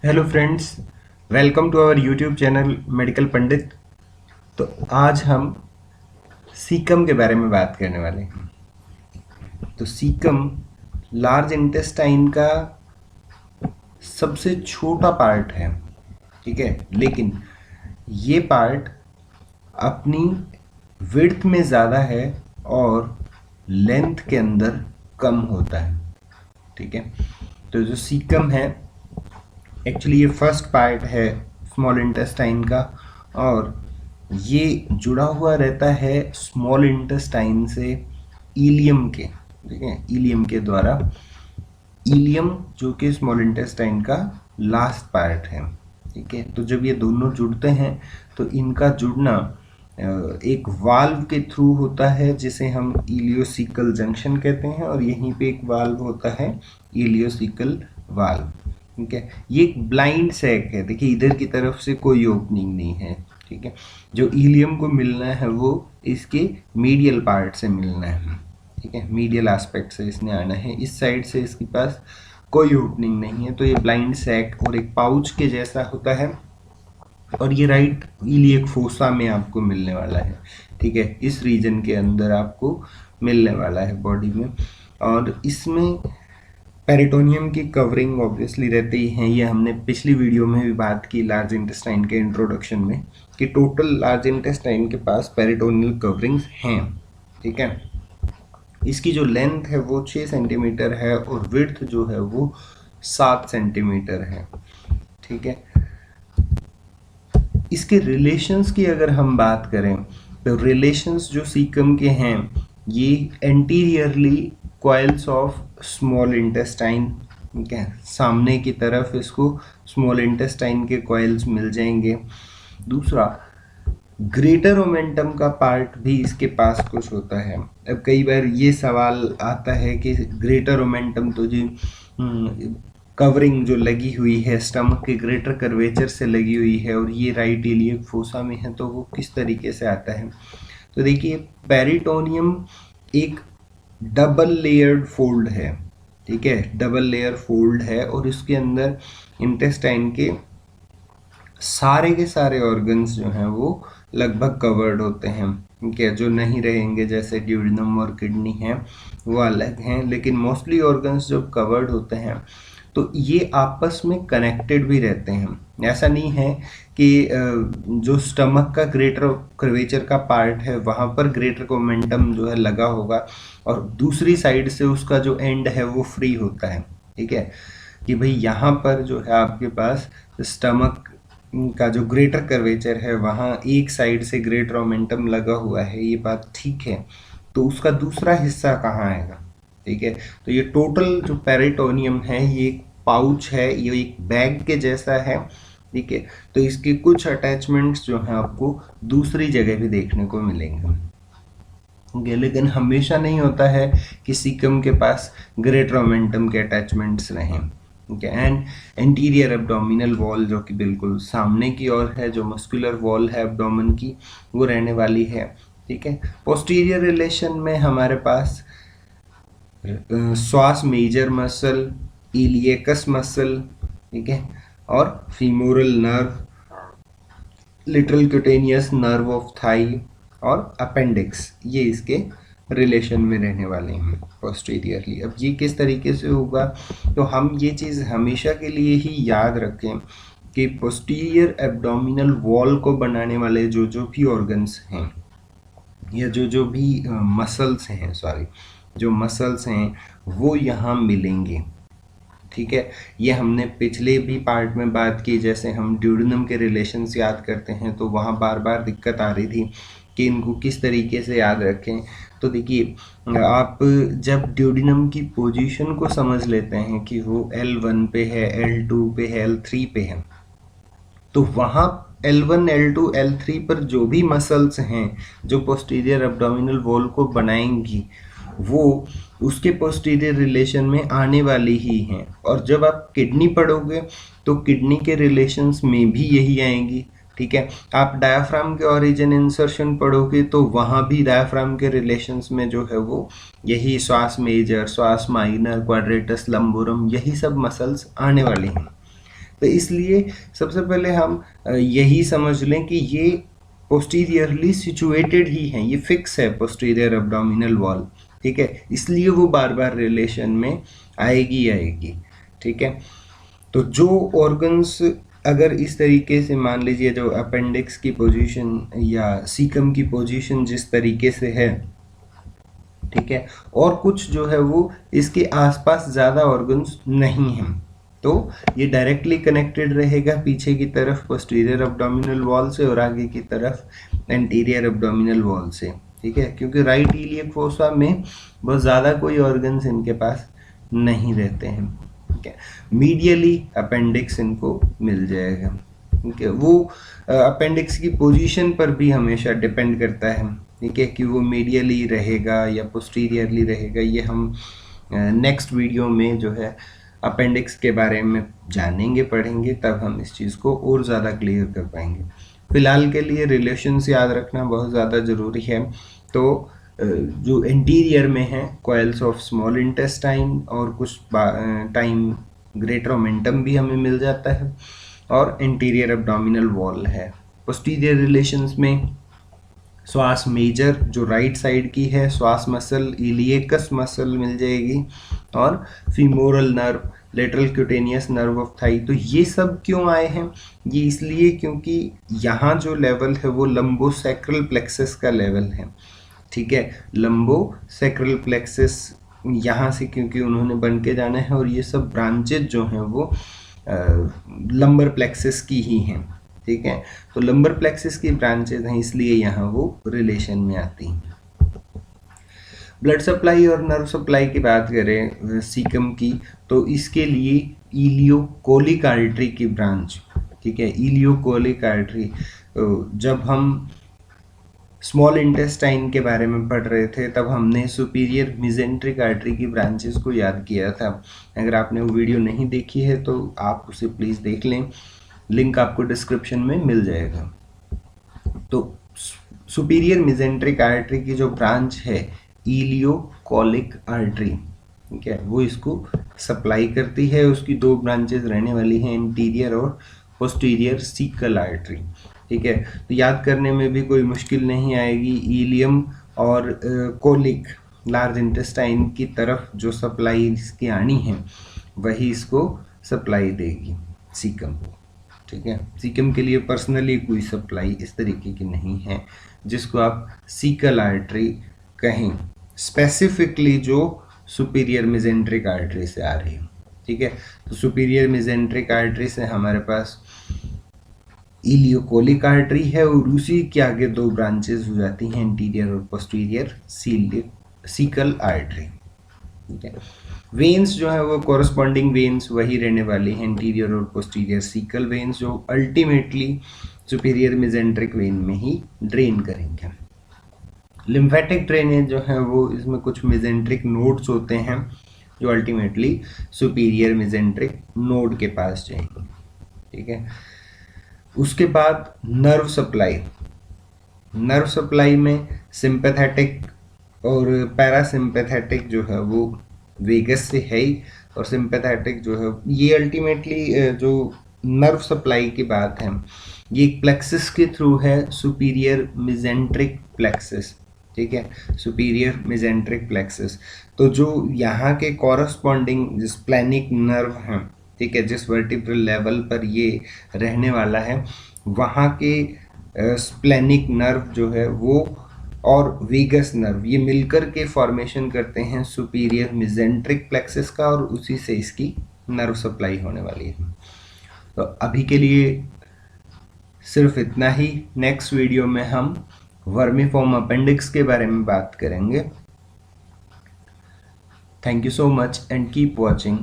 Hello friends, welcome to our YouTube channel medical Pandit. तो आज हम सीकम के बारे में बात करने वाले हैं। तो सीकम लार्ज इंटेस्टाइन का सबसे छोटा पार्ट है, ठीक है। लेकिन ये पार्ट अपनी विड्थ में ज़्यादा है और लेंथ के अंदर कम होता है, ठीक है। तो जो सीकम है एक्चुअली ये फर्स्ट पार्ट है स्मॉल इंटेस्टाइन का, और ये जुड़ा हुआ रहता है स्मॉल इंटेस्टाइन से इलियम के, ठीक है, इलियम के द्वारा। इलियम जो कि स्मॉल इंटेस्टाइन का लास्ट पार्ट है, ठीक है। तो जब ये दोनों जुड़ते हैं तो इनका जुड़ना एक वाल्व के थ्रू होता है जिसे हम इलियोसिकल जंक्शन कहते हैं, और यहीं पे एक वाल्व होता है इलियोसिकल वाल्व, ठीक है। ये एक ब्लाइंड सैक है, देखिए इधर की तरफ से कोई ओपनिंग नहीं है, ठीक है। जो इलियम को मिलना है वो इसके मीडियल पार्ट से मिलना है, ठीक है, मीडियल एस्पेक्ट से इसने आना है। इस साइड से इसके पास कोई ओपनिंग नहीं है, तो ये ब्लाइंड सैक और एक पाउच के जैसा होता है, और ये राइट इलियक फोसा में आपको मिलने वाला है, ठीक है। इस रीजन के अंदर आपको मिलने वाला है बॉडी में, और इसमें पेरिटोनियम की कवरिंग ऑब्वियसली रहती ही है। ये हमने पिछली वीडियो में भी बात की लार्ज इंटेस्टाइन के इंट्रोडक्शन में, कि टोटल लार्ज इंटेस्टाइन के पास पेरिटोनियल कवरिंग्स हैं, ठीक है। इसकी जो लेंथ है वो 6 सेंटीमीटर है और विड्थ जो है वो 7 सेंटीमीटर है, ठीक है। इसके रिलेशंस की अगर हम बात करें तो रिलेशंस जो सीकम के हैं ये anteriorly coils of small intestine, ठीक है, सामने की तरफ इसको स्मॉल इंटेस्टाइन के कॉइल्स मिल जाएंगे। दूसरा, ग्रेटर मोमेंटम का पार्ट भी इसके पास कुछ होता है। अब कई बार ये सवाल आता है कि ग्रेटर मोमेंटम तो जी कवरिंग जो लगी हुई है स्टमक के ग्रेटर कर्वेचर से लगी हुई है, और ये राइट इलियक फोसा में है, तो वो किस तरीके से आता है। तो देखिए पेरिटोनियम एक डबल लेयर्ड फोल्ड है, ठीक है, डबल लेयर फोल्ड है, और इसके अंदर इंटेस्टाइन के सारे ऑर्गन्स जो हैं वो लगभग कवर्ड होते हैं, ठीक है। जो नहीं रहेंगे जैसे ड्यूडेनम और किडनी हैं वो अलग हैं, लेकिन मोस्टली ऑर्गन्स जब कवर्ड होते हैं तो ये आपस में कनेक्टेड भी रहते हैं। ऐसा नहीं है कि जो स्टमक का ग्रेटर कर्वेचर का पार्ट है वहाँ पर ग्रेटर मोमेंटम जो है लगा होगा और दूसरी साइड से उसका जो एंड है वो फ्री होता है, ठीक है, कि भाई यहाँ पर जो है आपके पास स्टमक का जो ग्रेटर कर्वेचर है वहाँ एक साइड से ग्रेटर मोमेंटम लगा हुआ है, ये बात ठीक है। तो उसका दूसरा हिस्सा कहाँ आएगा, ठीक है। तो ये टोटल जो पेरिटोनियम है ये एक पाउच है, ये एक बैग के जैसा है, ठीक है। तो इसके कुछ अटैचमेंट्स जो हैं आपको दूसरी जगह भी देखने को मिलेंगे, लेकिन हमेशा नहीं होता है कि सीकम के पास ग्रेटर मोमेंटम के अटैचमेंट्स रहें, ठीक है। एंड एंटीरियर एब्डोमिनल वॉल जो कि बिल्कुल सामने की ओर है, जो मस्कुलर वॉल है एब्डोमेन की, वो रहने वाली है, ठीक है। पोस्टीरियर रिलेशन में हमारे पास श्वास मेजर मसल, इलियकस मसल, ठीक है, और femoral nerve, literal cutaneous nerve of thigh और अपेंडिक्स, ये इसके रिलेशन में रहने वाले हैं पोस्टीरियरली। अब ये किस तरीके से होगा, तो हम ये चीज़ हमेशा के लिए ही याद रखें कि पोस्टीरियर एब्डोमिनल वॉल को बनाने वाले जो जो भी ऑर्गन्स हैं या जो जो भी मसल्स हैं, जो मसल्स हैं वो यहाँ मिलेंगे, ठीक है। ये हमने पिछले भी पार्ट में बात की, जैसे हम ड्यूडेनम के रिलेशंस याद करते हैं तो वहाँ बार बार दिक्कत आ रही थी कि इनको किस तरीके से याद रखें। तो देखिए आप जब ड्यूडेनम की पोजीशन को समझ लेते हैं कि वो L1 पे है, L2 पे है, L3 पे है, तो वहाँ L1, L2, L3 पर जो भी मसल्स हैं जो पोस्टीरियर एब्डोमिनल वॉल को बनाएंगी वो उसके पोस्टीरियर रिलेशन में आने वाली ही हैं। और जब आप किडनी पढ़ोगे तो किडनी के रिलेशंस में भी यही आएंगी, ठीक है। आप डायाफ्राम के ओरिजिन इंसर्शन पढ़ोगे तो वहाँ भी डायाफ्राम के रिलेशंस में जो है वो यही श्वास मेजर, श्वास माइनर, क्वाड्रेटस लंबोरम, यही सब मसल्स आने वाली हैं। तो इसलिए सबसे पहले हम यही समझ लें कि ये पोस्टीरियरली सिचुएटेड ही हैं, ये फिक्स है पोस्टीरियर एब्डोमिनल वॉल, ठीक है, इसलिए वो बार बार रिलेशन में आएगी, ठीक है। तो जो ऑर्गन्स अगर इस तरीके से मान लीजिए, जो अपेंडिक्स की पोजीशन या सीकम की पोजीशन जिस तरीके से है, ठीक है, और कुछ जो है वो इसके आसपास ज़्यादा ऑर्गन्स नहीं हैं, तो ये डायरेक्टली कनेक्टेड रहेगा पीछे की तरफ पोस्टीरियर एब्डोमिनल वॉल से और आगे की तरफ एंटीरियर एब्डोमिनल वॉल से, ठीक है, क्योंकि राइट इलियक फोसा में बहुत ज़्यादा कोई ऑर्गन्स इनके पास नहीं रहते हैं, ठीक है। मीडियली अपेंडिक्स इनको मिल जाएगा, ठीक है। वो अपेंडिक्स की पोजीशन पर भी हमेशा डिपेंड करता है, ठीक है, कि वो मीडियली रहेगा या पोस्टीरियरली रहेगा, ये हम नेक्स्ट वीडियो में जो है अपेंडिक्स के बारे में जानेंगे, पढ़ेंगे, तब हम इस चीज़ को और ज़्यादा क्लियर कर पाएंगे। फिलहाल के लिए रिलेशंस याद रखना बहुत ज़्यादा ज़रूरी है। तो जो इंटीरियर में है कॉइल्स ऑफ स्मॉल इंटेस्टाइन और कुछ टाइम ग्रेटर ओमेंटम भी हमें मिल जाता है, और इंटीरियर एब्डोमिनल वॉल है। पोस्टीरियर रिलेशंस में श्वास मेजर जो राइट साइड की है, श्वास मसल इलियकस मसल मिल जाएगी, और femoral nerve, lateral cutaneous nerve of thigh. तो ये सब क्यों आए हैं? ये इसलिए क्योंकि यहाँ जो लेवल है वो लंबोसैक्रल प्लेक्सस का लेवल है, ठीक है। लंबोसैक्रल प्लेक्सस यहाँ से क्योंकि उन्होंने बन के जाना है, और ये सब ब्रांचेज जो हैं वो लंबर प्लेक्सस की ही हैं, ठीक है। तो लंबर प्लेक्सस की ब्रांचेज हैं, इसलिए यहाँ वो रिलेशन में आती हैं। ब्लड सप्लाई और नर्व सप्लाई की बात करें सीकम की, तो इसके लिए इलियोकोलिक आर्टरी की ब्रांच, ठीक है, इलियोकोलिक आर्टरी, जब हम स्मॉल इंटेस्टाइन के बारे में पढ़ रहे थे तब हमने सुपीरियर मिजेंट्रिक आर्टरी की ब्रांचेस को याद किया था। अगर आपने वो वीडियो नहीं देखी है तो आप उसे प्लीज़ देख लें, लिंक आपको डिस्क्रिप्शन में मिल जाएगा। तो सुपीरियर मिजेंट्रिक आर्टरी की जो ब्रांच है इलियोकोलिक आर्टरी, ठीक है, वो इसको सप्लाई करती है। उसकी दो ब्रांचेस रहने वाली हैं, इंटीरियर और पोस्टीरियर सीकल आर्टरी, ठीक है। तो याद करने में भी कोई मुश्किल नहीं आएगी। इलियम और कोलिक लार्ज इंटेस्टाइन की तरफ जो सप्लाई इसकी आनी है वही इसको सप्लाई देगी सीकम को, ठीक है। सीकम के लिए पर्सनली कोई सप्लाई इस तरीके की नहीं है जिसको आप सीकल आर्टरी कहें, स्पेसिफिकली जो सुपीरियर मिजेंट्रिक आर्टरी से आ रही है, ठीक है। तो सुपीरियर मिजेंट्रिक आर्टरी से हमारे पास इलियोकोलिक आर्टरी है, और उसी के आगे दो ब्रांचेस हो जाती हैं, इंटीरियर और पोस्टीरियर सीकल आर्टरी, ठीक है। वेन्स जो है वो कोरस्पॉन्डिंग वेन्स वही रहने वाली हैं, इंटीरियर और पोस्टीरियर सीकल वेन्स, जो अल्टीमेटली सुपीरियर मिजेंट्रिक वेन में ही ड्रेन करेंगे। लिम्फेटिक ड्रेनेज जो है वो इसमें कुछ मिजेंट्रिक नोड्स होते हैं जो अल्टीमेटली सुपीरियर मिजेंट्रिक नोड के पास जाएंगे, ठीक है। उसके बाद नर्व सप्लाई, नर्व सप्लाई में सिंपैथेटिक और पैरासिम्पैथेटिक जो है वो वेगस से है ही, और सिंपैथेटिक जो है ये अल्टीमेटली जो नर्व सप्लाई की बात है ये एक प्लेक्सस के थ्रू है, सुपीरियर मिजेंट्रिक प्लेक्सस, ठीक है, सुपीरियर मिजेंट्रिक प्लेक्सस। तो जो यहाँ के कॉरस्पॉन्डिंग स्प्लेनिक नर्व हैं, ठीक है, जिस वर्टिब्रल लेवल पर ये रहने वाला है वहाँ के स्प्लेनिक नर्व जो है वो और वेगस नर्व ये मिलकर के फॉर्मेशन करते हैं सुपीरियर मिजेंट्रिक प्लेक्सस का, और उसी से इसकी नर्व सप्लाई होने वाली है। तो अभी के लिए सिर्फ इतना ही। नेक्स्ट वीडियो में हम वर्मीफॉर्म अपेंडिक्स के बारे में बात करेंगे। Thank you so much and keep watching.